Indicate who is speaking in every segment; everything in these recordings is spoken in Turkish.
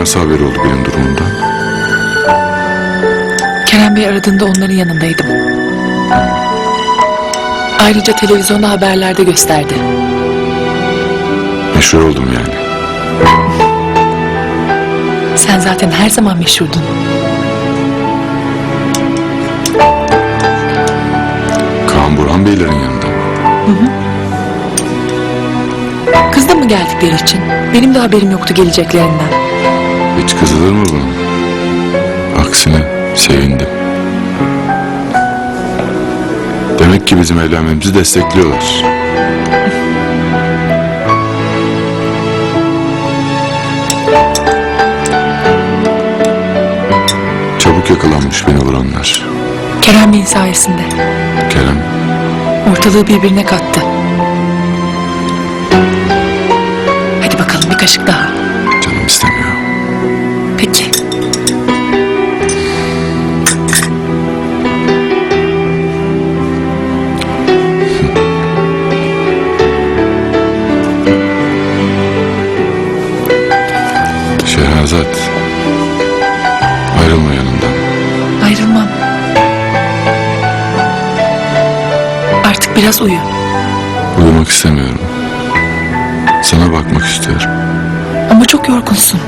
Speaker 1: nasıl haberi oldu benim durumumdan?
Speaker 2: Kerem Bey aradığında onların yanındaydım. Ayrıca televizyonda haberlerde gösterdi.
Speaker 1: Meşhur oldum yani.
Speaker 2: Sen zaten her zaman meşhurdun.
Speaker 1: Kaan Burhan Beylerin yanında.
Speaker 2: Kızdın mı geldikleri için? Benim de haberim yoktu geleceklerinden.
Speaker 1: Hiç kızılır mı buna? Aksine sevindim. Demek ki bizim evlenmemizi destekliyorlar. Çabuk yakalanmış beni vuranlar.
Speaker 2: Kerem Bey'in sayesinde.
Speaker 1: Kerem,
Speaker 2: Ortalığı birbirine kattı. Hadi bakalım bir kaşık daha.
Speaker 1: canım istemiyor.
Speaker 2: Peki.
Speaker 1: Şehrazat, ayrılma yanımdan.
Speaker 2: Ayrılmam. Artık biraz uyu.
Speaker 1: Uyumak istemiyorum. Sana bakmak istiyorum.
Speaker 2: Ama çok yorgunsun.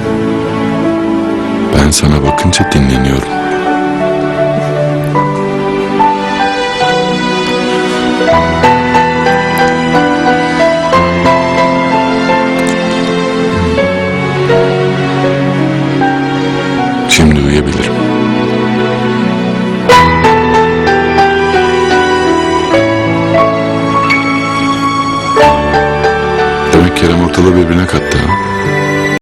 Speaker 1: Ben sana bakınca dinleniyorum. Şimdi uyuyabilirim. Demek Kerem ortalığı birbirine kattı ha?